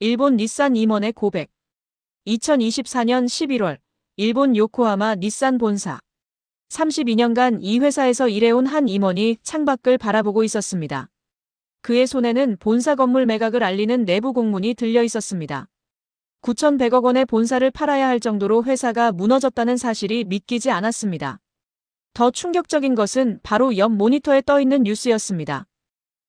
일본 닛산 임원의 고백. 2024년 11월, 일본 요코하마 닛산 본사. 32년간 이 회사에서 일해온 한 임원이 창밖을 바라보고 있었습니다. 그의 손에는 본사 건물 매각을 알리는 내부 공문이 들려 있었습니다. 9,100억 원의 본사를 팔아야 할 정도로 회사가 무너졌다는 사실이 믿기지 않았습니다. 더 충격적인 것은 바로 옆 모니터에 떠 있는 뉴스였습니다.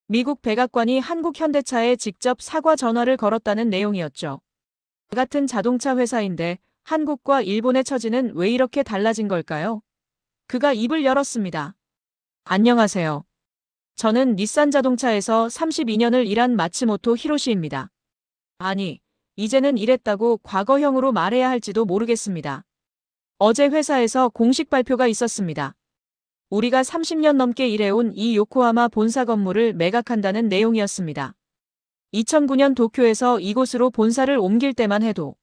미국 백악관이 한국 현대차에 직접 사과 전화를 걸었다는 내용이었죠. 같은 자동차 회사인데 한국과 일본의 처지는 왜 이렇게 달라진 걸까요? 그가 입을 열었습니다. 안녕하세요. 저는 닛산 자동차에서 32년을 일한 마츠모토 히로시입니다. 아니, 이제는 이랬다고 과거형으로 말해야 할지도 모르겠습니다. 어제 회사에서 공식 발표가 있었습니다. 우리가 30년 넘게 일해온 이 요코하마 본사 건물을 매각한다는 내용이었습니다. 2009년 도쿄에서 이곳으로 본사를 옮길 때만 해도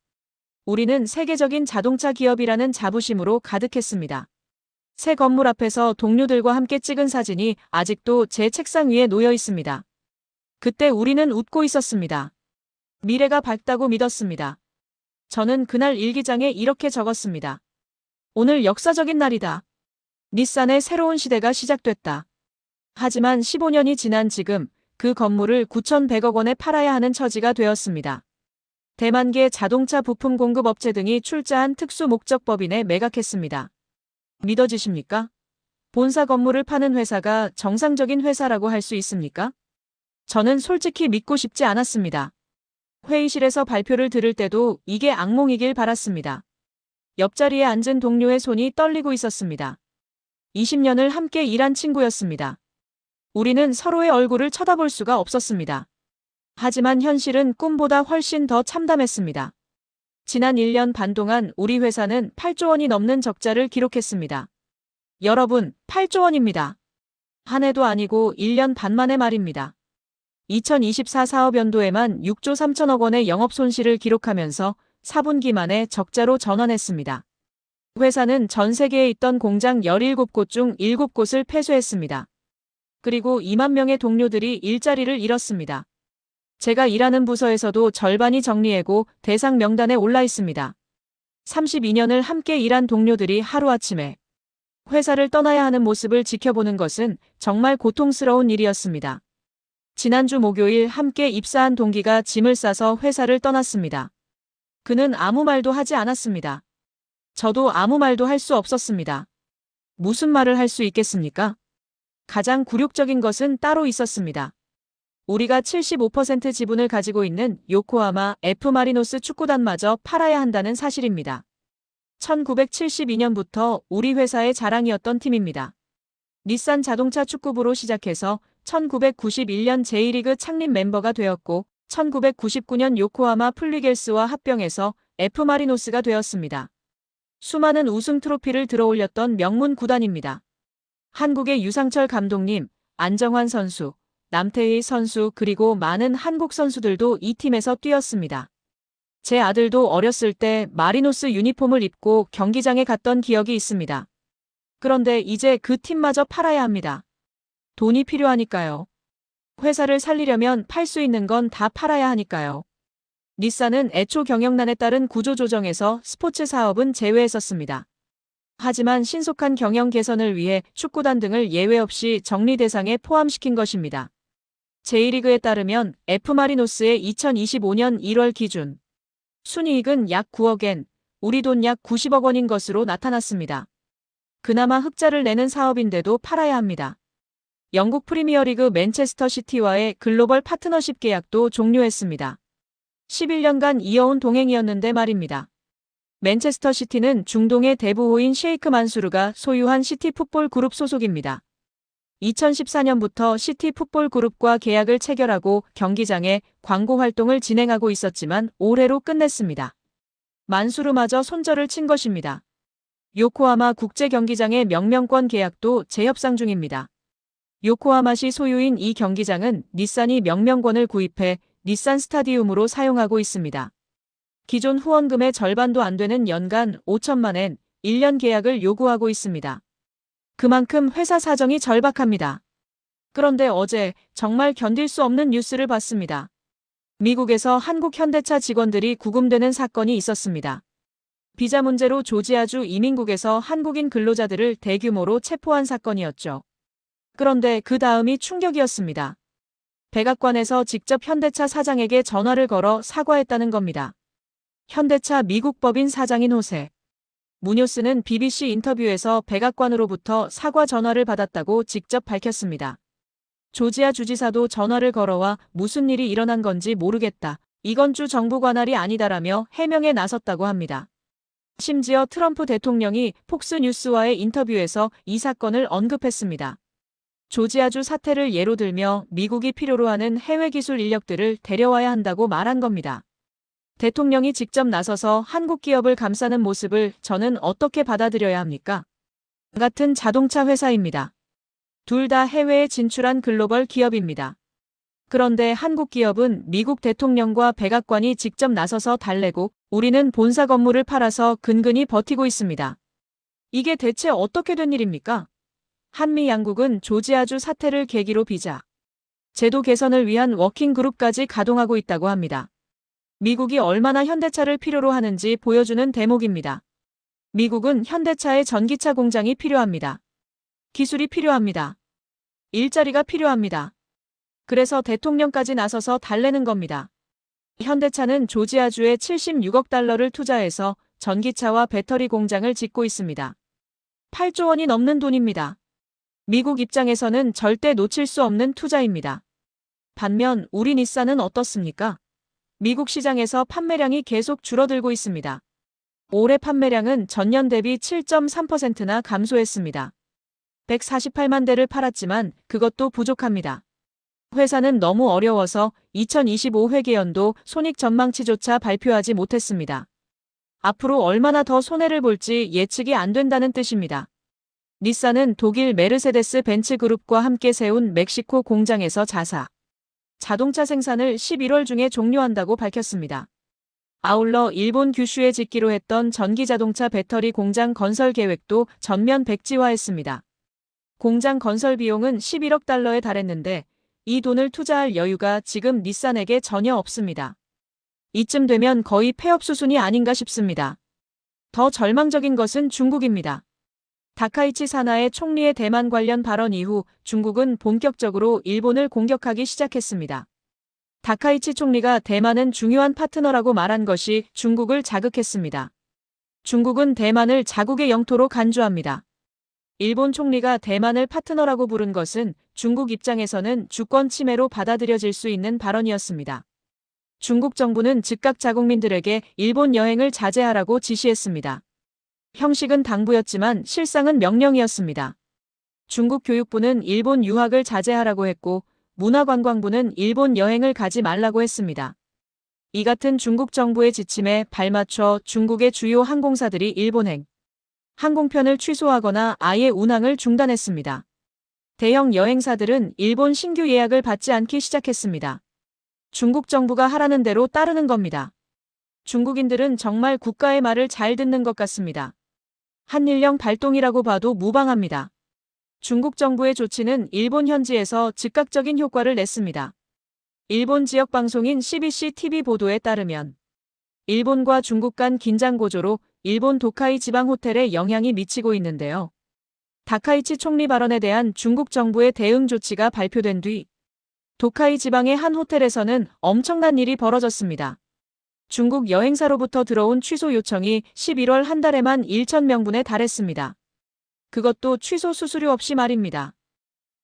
우리는 세계적인 자동차 기업이라는 자부심으로 가득했습니다. 새 건물 앞에서 동료들과 함께 찍은 사진이 아직도 제 책상 위에 놓여 있습니다. 그때 우리는 웃고 있었습니다. 미래가 밝다고 믿었습니다. 저는 그날 일기장에 이렇게 적었습니다. 오늘 역사적인 날이다. 닛산의 새로운 시대가 시작됐다. 하지만 15년이 지난 지금 그 건물을 9,100억 원에 팔아야 하는 처지가 되었습니다. 대만계 자동차 부품 공급 업체 등이 출자한 특수 목적 법인에 매각했습니다. 믿어지십니까? 본사 건물을 파는 회사가 정상적인 회사라고 할 수 있습니까? 저는 솔직히 믿고 싶지 않았습니다. 회의실에서 발표를 들을 때도 이게 악몽이길 바랐습니다. 옆자리에 앉은 동료의 손이 떨리고 있었습니다. 20년을 함께 일한 친구였습니다. 우리는 서로의 얼굴을 쳐다볼 수가 없었습니다. 하지만 현실은 꿈보다 훨씬 더 참담했습니다. 지난 1년 반 동안 우리 회사는 8조 원이 넘는 적자를 기록했습니다. 여러분, 8조 원입니다. 한 해도 아니고 1년 반 만의 말입니다. 2024 사업연도에만 6조 3천억 원의 영업 손실을 기록하면서 4분기 만에 적자로 전환했습니다. 회사는 전 세계에 있던 공장 17곳 중 7곳을 폐쇄했습니다. 그리고 2만 명의 동료들이 일자리를 잃었습니다. 제가 일하는 부서에서도 절반이 정리해고 대상 명단에 올라 있습니다. 32년을 함께 일한 동료들이 하루아침에 회사를 떠나야 하는 모습을 지켜보는 것은 정말 고통스러운 일이었습니다. 지난주 목요일 함께 입사한 동기가 짐을 싸서 회사를 떠났습니다. 그는 아무 말도 하지 않았습니다. 저도 아무 말도 할 수 없었습니다. 무슨 말을 할 수 있겠습니까? 가장 굴욕적인 것은 따로 있었습니다. 우리가 75% 지분을 가지고 있는 요코하마 F마리노스 축구단마저 팔아야 한다는 사실입니다. 1972년부터 우리 회사의 자랑이었던 팀입니다. 닛산 자동차 축구부로 시작해서 1991년 J리그 창립 멤버가 되었고 1999년 요코하마 플리겔스와 합병해서 F마리노스가 되었습니다. 수많은 우승 트로피를 들어올렸던 명문 구단입니다. 한국의 유상철 감독님, 안정환 선수, 남태희 선수 그리고 많은 한국 선수들도 이 팀에서 뛰었습니다. 제 아들도 어렸을 때 마리노스 유니폼을 입고 경기장에 갔던 기억이 있습니다. 그런데 이제 그 팀마저 팔아야 합니다. 돈이 필요하니까요. 회사를 살리려면 팔 수 있는 건 다 팔아야 하니까요. 닛산은 애초 경영난에 따른 구조조정에서 스포츠 사업은 제외했었습니다. 하지만 신속한 경영 개선을 위해 축구단 등을 예외 없이 정리 대상에 포함시킨 것입니다. J리그에 따르면 F마리노스의 2025년 1월 기준 순이익은 약 9억엔, 우리 돈 약 90억 원인 것으로 나타났습니다. 그나마 흑자를 내는 사업인데도 팔아야 합니다. 영국 프리미어리그 맨체스터 시티와의 글로벌 파트너십 계약도 종료했습니다. 11년간 이어온 동행이었는데 말입니다. 맨체스터 시티는 중동의 대부호인 셰이크 만수르가 소유한 시티 풋볼 그룹 소속입니다. 2014년부터 시티 풋볼 그룹과 계약을 체결하고 경기장에 광고 활동을 진행하고 있었지만 올해로 끝냈습니다. 만수르마저 손절을 친 것입니다. 요코하마 국제 경기장의 명명권 계약도 재협상 중입니다. 요코하마시 소유인 이 경기장은 닛산이 명명권을 구입해 닛산 스타디움으로 사용하고 있습니다. 기존 후원금의 절반도 안 되는 연간 5천만 엔, 1년 계약을 요구하고 있습니다. 그만큼 회사 사정이 절박합니다. 그런데 어제 정말 견딜 수 없는 뉴스를 봤습니다. 미국에서 한국 현대차 직원들이 구금되는 사건이 있었습니다. 비자 문제로 조지아주 이민국에서 한국인 근로자들을 대규모로 체포한 사건이었죠. 그런데 그 다음이 충격이었습니다. 백악관에서 직접 현대차 사장에게 전화를 걸어 사과했다는 겁니다. 현대차 미국 법인 사장인 호세 무뇨스는 BBC 인터뷰에서 백악관으로부터 사과 전화를 받았다고 직접 밝혔습니다. 조지아 주지사도 전화를 걸어와 무슨 일이 일어난 건지 모르겠다. 이건 주 정부 관할이 아니다라며 해명에 나섰다고 합니다. 심지어 트럼프 대통령이 폭스뉴스와의 인터뷰에서 이 사건을 언급했습니다. 조지아주 사태를 예로 들며 미국이 필요로 하는 해외 기술 인력들을 데려와야 한다고 말한 겁니다. 대통령이 직접 나서서 한국 기업을 감싸는 모습을 저는 어떻게 받아들여야 합니까? 같은 자동차 회사입니다. 둘 다 해외에 진출한 글로벌 기업입니다. 그런데 한국 기업은 미국 대통령과 백악관이 직접 나서서 달래고 우리는 본사 건물을 팔아서 근근히 버티고 있습니다. 이게 대체 어떻게 된 일입니까? 한미 양국은 조지아주 사태를 계기로 비자 제도 개선을 위한 워킹그룹까지 가동하고 있다고 합니다. 미국이 얼마나 현대차를 필요로 하는지 보여주는 대목입니다. 미국은 현대차의 전기차 공장이 필요합니다. 기술이 필요합니다. 일자리가 필요합니다. 그래서 대통령까지 나서서 달래는 겁니다. 현대차는 조지아주에 76억 달러를 투자해서 전기차와 배터리 공장을 짓고 있습니다. 8조 원이 넘는 돈입니다. 미국 입장에서는 절대 놓칠 수 없는 투자입니다. 반면 우리 닛산은 어떻습니까? 미국 시장에서 판매량이 계속 줄어들고 있습니다. 올해 판매량은 전년 대비 7.3%나 감소했습니다. 148만 대를 팔았지만 그것도 부족합니다. 회사는 너무 어려워서 2025 회계연도 손익 전망치조차 발표하지 못했습니다. 앞으로 얼마나 더 손해를 볼지 예측이 안 된다는 뜻입니다. 닛산은 독일 메르세데스 벤츠 그룹과 함께 세운 멕시코 공장에서 자동차 생산을 11월 중에 종료한다고 밝혔습니다. 아울러 일본 규슈에 짓기로 했던 전기자동차 배터리 공장 건설 계획도 전면 백지화했습니다. 공장 건설 비용은 11억 달러에 달했는데 이 돈을 투자할 여유가 지금 닛산에게 전혀 없습니다. 이쯤 되면 거의 폐업 수순이 아닌가 싶습니다. 더 절망적인 것은 중국입니다. 다카이치 사나에 총리의 대만 관련 발언 이후 중국은 본격적으로 일본을 공격하기 시작했습니다. 다카이치 총리가 대만은 중요한 파트너라고 말한 것이 중국을 자극했습니다. 중국은 대만을 자국의 영토로 간주합니다. 일본 총리가 대만을 파트너라고 부른 것은 중국 입장에서는 주권 침해로 받아들여질 수 있는 발언이었습니다. 중국 정부는 즉각 자국민들에게 일본 여행을 자제하라고 지시했습니다. 형식은 당부였지만 실상은 명령이었습니다. 중국 교육부는 일본 유학을 자제하라고 했고 문화관광부는 일본 여행을 가지 말라고 했습니다. 이 같은 중국 정부의 지침에 발맞춰 중국의 주요 항공사들이 일본행 항공편을 취소하거나 아예 운항을 중단했습니다. 대형 여행사들은 일본 신규 예약을 받지 않기 시작했습니다. 중국 정부가 하라는 대로 따르는 겁니다. 중국인들은 정말 국가의 말을 잘 듣는 것 같습니다. 한일령 발동이라고 봐도 무방합니다. 중국 정부의 조치는 일본 현지에서 즉각적인 효과를 냈습니다. 일본 지역 방송인 CBC TV 보도에 따르면 일본과 중국 간 긴장 고조로 일본 도카이 지방 호텔에 영향이 미치고 있는데요. 다카이치 총리 발언에 대한 중국 정부의 대응 조치가 발표된 뒤 도카이 지방의 한 호텔에서는 엄청난 일이 벌어졌습니다. 중국 여행사로부터 들어온 취소 요청이 11월 한 달에만 1,000명분에 달했습니다. 그것도 취소 수수료 없이 말입니다.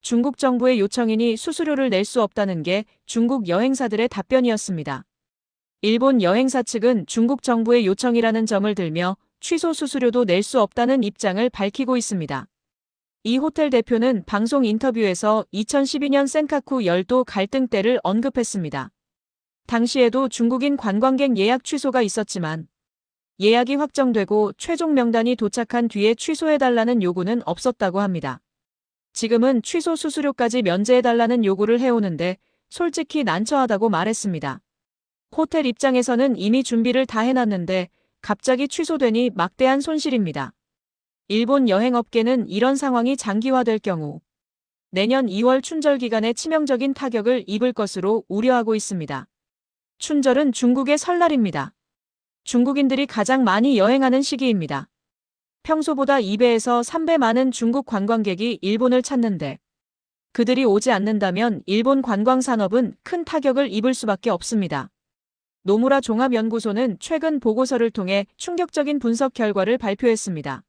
중국 정부의 요청이니 수수료를 낼 수 없다는 게 중국 여행사들의 답변이었습니다. 일본 여행사 측은 중국 정부의 요청이라는 점을 들며 취소 수수료도 낼 수 없다는 입장을 밝히고 있습니다. 이 호텔 대표는 방송 인터뷰에서 2012년 센카쿠 열도 갈등 때를 언급했습니다. 당시에도 중국인 관광객 예약 취소가 있었지만 예약이 확정되고 최종 명단이 도착한 뒤에 취소해달라는 요구는 없었다고 합니다. 지금은 취소 수수료까지 면제해달라는 요구를 해오는데 솔직히 난처하다고 말했습니다. 호텔 입장에서는 이미 준비를 다 해놨는데 갑자기 취소되니 막대한 손실입니다. 일본 여행업계는 이런 상황이 장기화될 경우 내년 2월 춘절 기간에 치명적인 타격을 입을 것으로 우려하고 있습니다. 춘절은 중국의 설날입니다. 중국인들이 가장 많이 여행하는 시기입니다. 평소보다 2배에서 3배 많은 중국 관광객이 일본을 찾는데 그들이 오지 않는다면 일본 관광 산업은 큰 타격을 입을 수밖에 없습니다. 노무라 종합연구소는 최근 보고서를 통해 충격적인 분석 결과를 발표했습니다.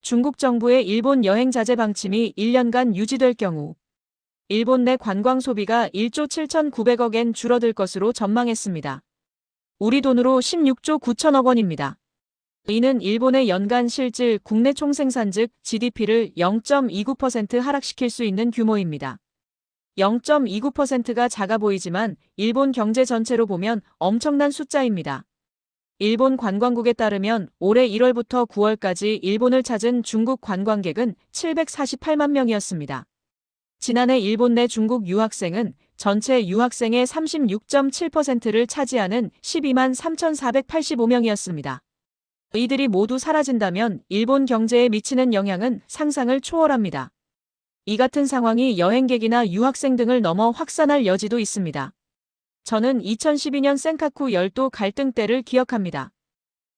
중국 정부의 일본 여행 자제 방침이 1년간 유지될 경우 일본 내 관광 소비가 1조 7,900억엔 줄어들 것으로 전망했습니다. 우리 돈으로 16조 9천억 원입니다. 이는 일본의 연간 실질 국내 총생산 즉 GDP를 0.29% 하락시킬 수 있는 규모입니다. 0.29%가 작아 보이지만 일본 경제 전체로 보면 엄청난 숫자입니다. 일본 관광국에 따르면 올해 1월부터 9월까지 일본을 찾은 중국 관광객은 748만 명이었습니다. 지난해 일본 내 중국 유학생은 전체 유학생의 36.7%를 차지하는 12만 3,485명이었습니다. 이들이 모두 사라진다면 일본 경제에 미치는 영향은 상상을 초월합니다. 이 같은 상황이 여행객이나 유학생 등을 넘어 확산할 여지도 있습니다. 저는 2012년 센카쿠 열도 갈등 때를 기억합니다.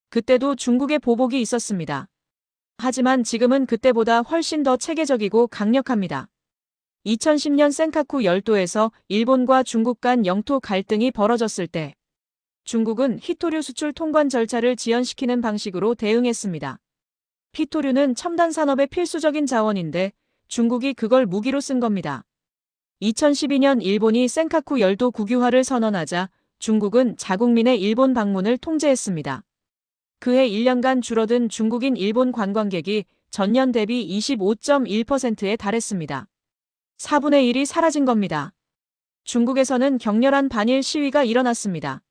그때도 중국의 보복이 있었습니다. 하지만 지금은 그때보다 훨씬 더 체계적이고 강력합니다. 2010년 센카쿠 열도에서 일본과 중국 간 영토 갈등이 벌어졌을 때 중국은 히토류 수출 통관 절차를 지연시키는 방식으로 대응했습니다. 히토류는 첨단 산업의 필수적인 자원인데 중국이 그걸 무기로 쓴 겁니다. 2012년 일본이 센카쿠 열도 국유화를 선언하자 중국은 자국민의 일본 방문을 통제했습니다. 그해 1년간 줄어든 중국인 일본 관광객이 전년 대비 25.1%에 달했습니다. 4분의 1이 사라진 겁니다. 중국에서는 격렬한 반일 시위가 일어났습니다.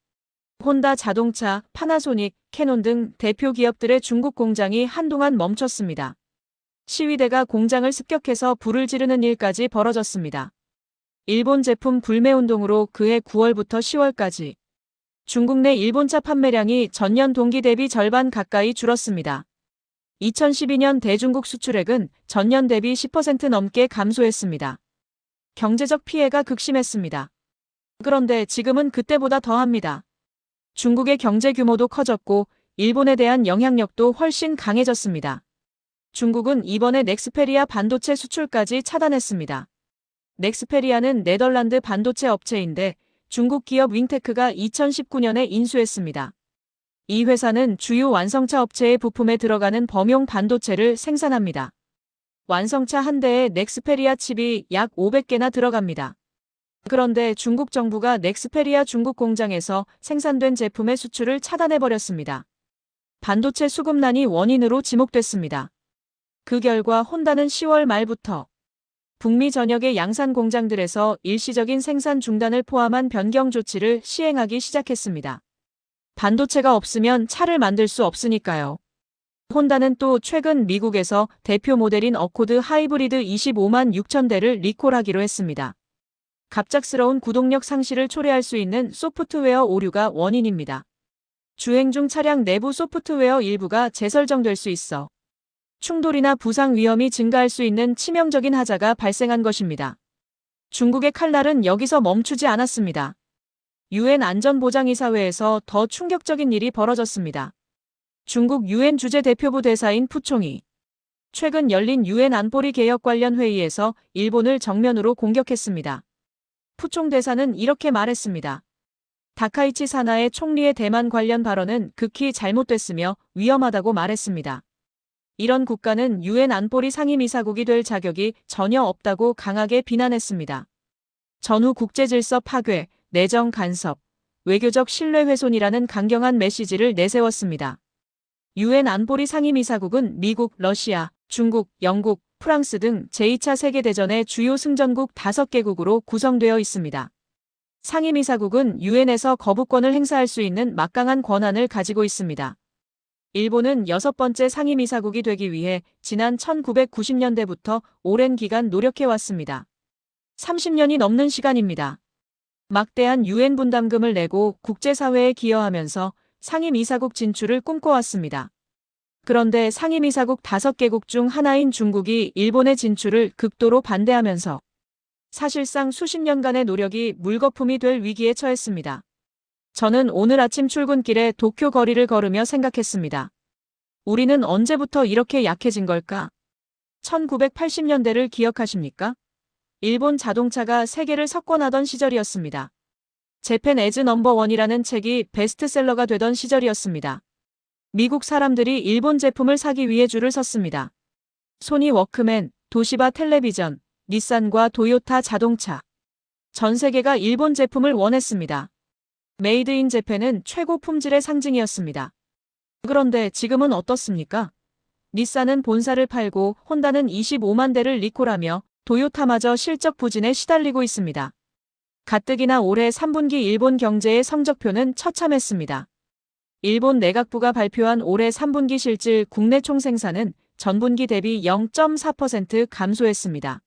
혼다 자동차, 파나소닉, 캐논 등 대표 기업들의 중국 공장이 한동안 멈췄습니다. 시위대가 공장을 습격해서 불을 지르는 일까지 벌어졌습니다. 일본 제품 불매운동으로 그해 9월부터 10월까지 중국 내 일본차 판매량이 전년 동기 대비 절반 가까이 줄었습니다. 2012년 대중국 수출액은 전년 대비 10% 넘게 감소했습니다. 경제적 피해가 극심했습니다. 그런데 지금은 그때보다 더합니다. 중국의 경제 규모도 커졌고 일본에 대한 영향력도 훨씬 강해졌습니다. 중국은 이번에 넥스페리아 반도체 수출까지 차단했습니다. 넥스페리아는 네덜란드 반도체 업체인데 중국 기업 윙테크가 2019년에 인수했습니다. 이 회사는 주요 완성차 업체의 부품에 들어가는 범용 반도체를 생산합니다. 완성차 한 대에 넥스페리아 칩이 약 500개나 들어갑니다. 그런데 중국 정부가 넥스페리아 중국 공장에서 생산된 제품의 수출을 차단해버렸습니다. 반도체 수급난이 원인으로 지목됐습니다. 그 결과 혼다는 10월 말부터 북미 전역의 양산 공장들에서 일시적인 생산 중단을 포함한 변경 조치를 시행하기 시작했습니다. 반도체가 없으면 차를 만들 수 없으니까요. 혼다는 또 최근 미국에서 대표 모델인 어코드 하이브리드 25만 6천 대를 리콜하기로 했습니다. 갑작스러운 구동력 상실을 초래할 수 있는 소프트웨어 오류가 원인입니다. 주행 중 차량 내부 소프트웨어 일부가 재설정될 수 있어 충돌이나 부상 위험이 증가할 수 있는 치명적인 하자가 발생한 것입니다. 중국의 칼날은 여기서 멈추지 않았습니다. 유엔 안전보장이사회에서 더 충격적인 일이 벌어졌습니다. 중국 유엔 주재 대표부 대사인 푸총이 최근 열린 유엔 안보리 개혁 관련 회의에서 일본을 정면으로 공격했습니다. 푸총 대사는 이렇게 말했습니다. 다카이치 사나의 총리의 대만 관련 발언은 극히 잘못됐으며 위험하다고 말했습니다. 이런 국가는 유엔 안보리 상임이사국이 될 자격이 전혀 없다고 강하게 비난했습니다. 전후 국제질서 파괴, 내정 간섭, 외교적 신뢰 훼손이라는 강경한 메시지를 내세웠습니다. 유엔 안보리 상임이사국은 미국, 러시아, 중국, 영국, 프랑스 등 제2차 세계대전의 주요 승전국 5개국으로 구성되어 있습니다. 상임이사국은 유엔에서 거부권을 행사할 수 있는 막강한 권한을 가지고 있습니다. 일본은 6번째 상임이사국이 되기 위해 지난 1990년대부터 오랜 기간 노력해왔습니다. 30년이 넘는 시간입니다. 막대한 유엔 분담금을 내고 국제사회에 기여하면서 상임이사국 진출을 꿈꿔왔습니다. 그런데 상임이사국 5개국 중 하나인 중국이 일본의 진출을 극도로 반대하면서 사실상 수십 년간의 노력이 물거품이 될 위기에 처했습니다. 저는 오늘 아침 출근길에 도쿄 거리를 걸으며 생각했습니다. 우리는 언제부터 이렇게 약해진 걸까? 1980년대를 기억하십니까? 일본 자동차가 세계를 석권하던 시절이었습니다. 재팬 에즈 넘버원이라는 책이 베스트셀러가 되던 시절이었습니다. 미국 사람들이 일본 제품을 사기 위해 줄을 섰습니다. 소니 워크맨, 도시바 텔레비전, 닛산과 도요타 자동차. 전 세계가 일본 제품을 원했습니다. 메이드 인 재팬은 최고 품질의 상징이었습니다. 그런데 지금은 어떻습니까? 닛산은 본사를 팔고 혼다는 25만 대를 리콜하며 도요타마저 실적 부진에 시달리고 있습니다. 가뜩이나 올해 3분기 일본 경제의 성적표는 처참했습니다. 일본 내각부가 발표한 올해 3분기 실질 국내 총생산은 전분기 대비 0.4% 감소했습니다.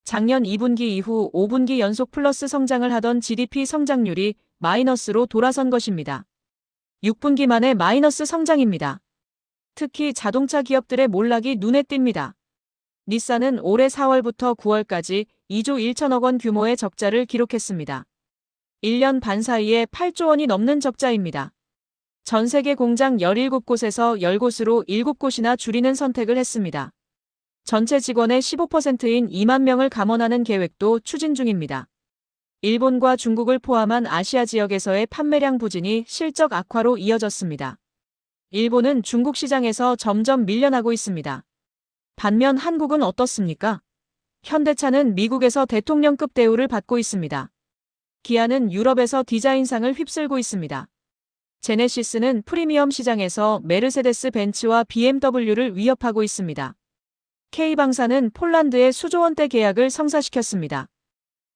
작년 2분기 이후 5분기 연속 플러스 성장을 하던 GDP 성장률이 마이너스로 돌아선 것입니다. 6분기 만에 마이너스 성장입니다. 특히 자동차 기업들의 몰락이 눈에 띕니다. 닛산은 올해 4월부터 9월까지 2조 1천억 원 규모의 적자를 기록했습니다. 1년 반 사이에 8조 원이 넘는 적자입니다. 전 세계 공장 17곳에서 10곳으로 7곳이나 줄이는 선택을 했습니다. 전체 직원의 15%인 2만 명을 감원하는 계획도 추진 중입니다. 일본과 중국을 포함한 아시아 지역에서의 판매량 부진이 실적 악화로 이어졌습니다. 일본은 중국 시장에서 점점 밀려나고 있습니다. 반면 한국은 어떻습니까? 현대차는 미국에서 대통령급 대우를 받고 있습니다. 기아는 유럽에서 디자인상을 휩쓸고 있습니다. 제네시스는 프리미엄 시장에서 메르세데스 벤츠와 BMW를 위협하고 있습니다. K방사는 폴란드의 수조원대 계약을 성사시켰습니다.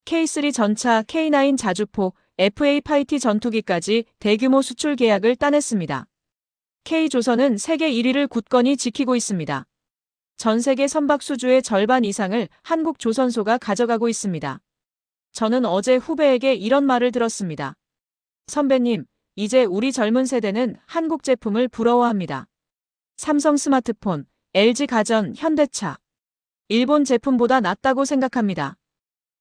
K3 전차, K9 자주포, FA 파이티 전투기까지 대규모 수출 계약을 따냈습니다. K조선은 세계 1위를 굳건히 지키고 있습니다. 전 세계 선박 수주의 절반 이상을 한국 조선소가 가져가고 있습니다. 저는 어제 후배에게 이런 말을 들었습니다. 선배님, 이제 우리 젊은 세대는 한국 제품을 부러워합니다. 삼성 스마트폰, LG 가전, 현대차. 일본 제품보다 낫다고 생각합니다.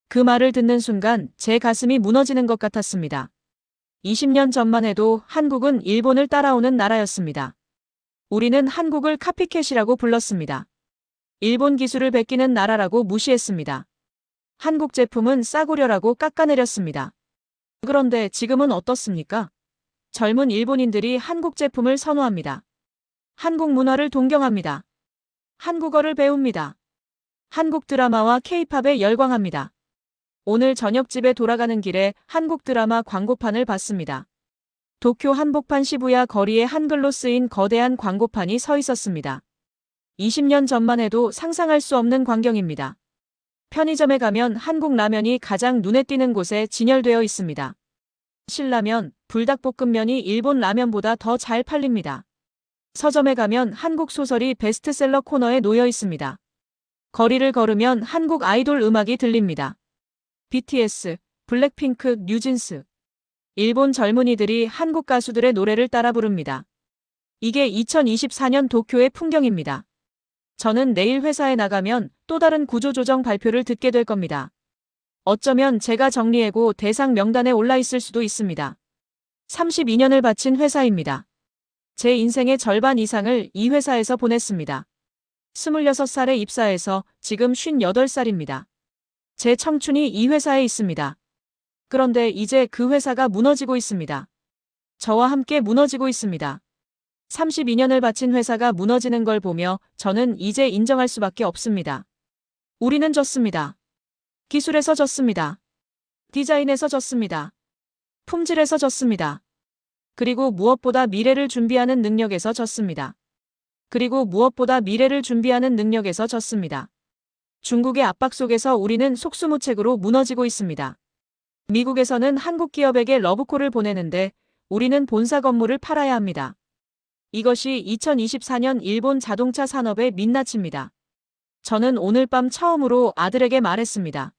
그 말을 듣는 순간 제 가슴이 무너지는 것 같았습니다. 20년 전만 해도 한국은 일본을 따라오는 나라였습니다. 우리는 한국을 카피캣이라고 불렀습니다. 일본 기술을 베끼는 나라라고 무시했습니다. 한국 제품은 싸구려라고 깎아내렸습니다. 그런데 지금은 어떻습니까? 젊은 일본인들이 한국 제품을 선호합니다. 한국 문화를 동경합니다. 한국어를 배웁니다. 한국 드라마와 K-팝에 열광합니다. 오늘 저녁 집에 돌아가는 길에 한국 드라마 광고판을 봤습니다. 도쿄 한복판 시부야 거리에 한글로 쓰인 거대한 광고판이 서 있었습니다. 20년 전만 해도 상상할 수 없는 광경입니다. 편의점에 가면 한국 라면이 가장 눈에 띄는 곳에 진열되어 있습니다. 신라면, 불닭볶음면이 일본 라면보다 더 잘 팔립니다. 서점에 가면 한국 소설이 베스트셀러 코너에 놓여 있습니다. 거리를 걸으면 한국 아이돌 음악이 들립니다. BTS, 블랙핑크, 뉴진스. 일본 젊은이들이 한국 가수들의 노래를 따라 부릅니다. 이게 2024년 도쿄의 풍경입니다. 저는 내일 회사에 나가면 또 다른 구조조정 발표를 듣게 될 겁니다. 어쩌면 제가 정리해고 대상 명단에 올라 있을 수도 있습니다. 32년을 바친 회사입니다. 제 인생의 절반 이상을 이 회사에서 보냈습니다. 26살에 입사해서 지금 58살입니다. 제 청춘이 이 회사에 있습니다. 그런데 이제 그 회사가 무너지고 있습니다. 저와 함께 무너지고 있습니다. 32년을 바친 회사가 무너지는 걸 보며 저는 이제 인정할 수밖에 없습니다. 우리는 졌습니다. 기술에서 졌습니다. 디자인에서 졌습니다. 품질에서 졌습니다. 그리고 무엇보다 미래를 준비하는 능력에서 졌습니다. 그리고 무엇보다 미래를 준비하는 능력에서 졌습니다. 중국의 압박 속에서 우리는 속수무책으로 무너지고 있습니다. 미국에서는 한국 기업에게 러브콜을 보내는데 우리는 본사 건물을 팔아야 합니다. 이것이 2024년 일본 자동차 산업의 민낯입니다. 저는 오늘 밤 처음으로 아들에게 말했습니다.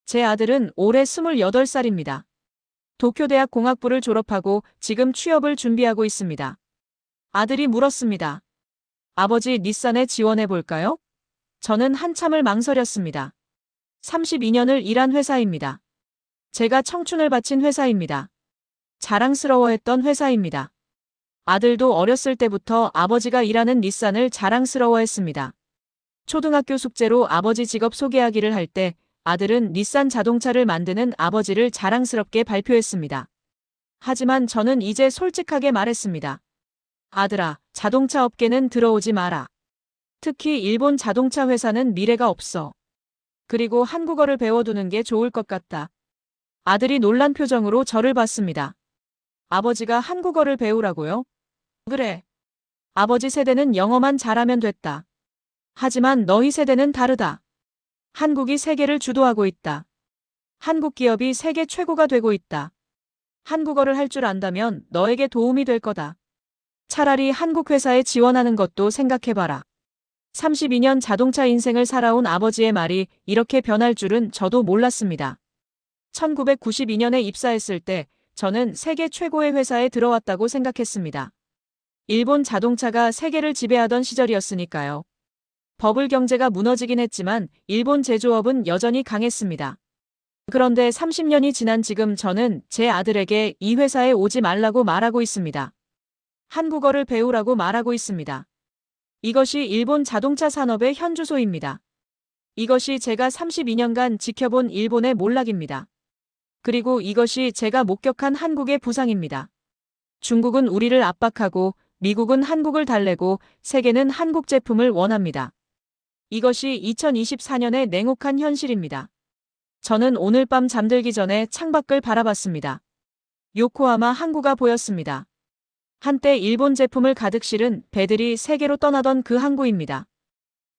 제 아들은 올해 28살입니다. 도쿄대학 공학부를 졸업하고 지금 취업을 준비하고 있습니다. 아들이 물었습니다. 아버지, 닛산에 지원해 볼까요? 저는 한참을 망설였습니다. 32년을 일한 회사입니다. 제가 청춘을 바친 회사입니다. 자랑스러워했던 회사입니다. 아들도 어렸을 때부터 아버지가 일하는 닛산을 자랑스러워했습니다. 초등학교 숙제로 아버지 직업 소개하기를 할 때 아들은 닛산 자동차를 만드는 아버지를 자랑스럽게 발표했습니다. 하지만 저는 이제 솔직하게 말했습니다. 아들아, 자동차 업계는 들어오지 마라. 특히 일본 자동차 회사는 미래가 없어. 그리고 한국어를 배워두는 게 좋을 것 같다. 아들이 놀란 표정으로 저를 봤습니다. 아버지가 한국어를 배우라고요? 그래. 아버지 세대는 영어만 잘하면 됐다. 하지만 너희 세대는 다르다. 한국이 세계를 주도하고 있다. 한국 기업이 세계 최고가 되고 있다. 한국어를 할 줄 안다면 너에게 도움이 될 거다. 차라리 한국 회사에 지원하는 것도 생각해봐라. 32년 자동차 인생을 살아온 아버지의 말이 이렇게 변할 줄은 저도 몰랐습니다. 1992년에 입사했을 때 저는 세계 최고의 회사에 들어왔다고 생각했습니다. 일본 자동차가 세계를 지배하던 시절이었으니까요. 버블 경제가 무너지긴 했지만 일본 제조업은 여전히 강했습니다. 그런데 30년이 지난 지금 저는 제 아들에게 이 회사에 오지 말라고 말하고 있습니다. 한국어를 배우라고 말하고 있습니다. 이것이 일본 자동차 산업의 현주소입니다. 이것이 제가 32년간 지켜본 일본의 몰락입니다. 그리고 이것이 제가 목격한 한국의 부상입니다. 중국은 우리를 압박하고 미국은 한국을 달래고 세계는 한국 제품을 원합니다. 이것이 2024년의 냉혹한 현실입니다. 저는 오늘 밤 잠들기 전에 창밖을 바라봤습니다. 요코하마 항구가 보였습니다. 한때 일본 제품을 가득 실은 배들이 세계로 떠나던 그 항구입니다.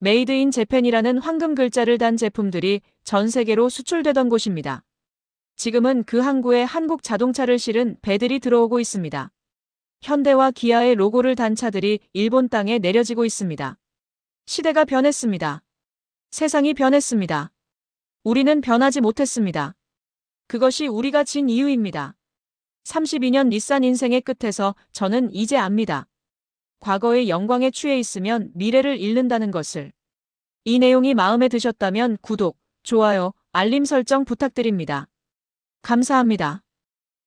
메이드 인 재팬이라는 황금 글자를 단 제품들이 전 세계로 수출되던 곳입니다. 지금은 그 항구에 한국 자동차를 실은 배들이 들어오고 있습니다. 현대와 기아의 로고를 단 차들이 일본 땅에 내려지고 있습니다. 시대가 변했습니다. 세상이 변했습니다. 우리는 변하지 못했습니다. 그것이 우리가 진 이유입니다. 32년 닛산 인생의 끝에서 저는 이제 압니다. 과거의 영광에 취해 있으면 미래를 잃는다는 것을. 이 내용이 마음에 드셨다면 구독, 좋아요, 알림 설정 부탁드립니다. 감사합니다.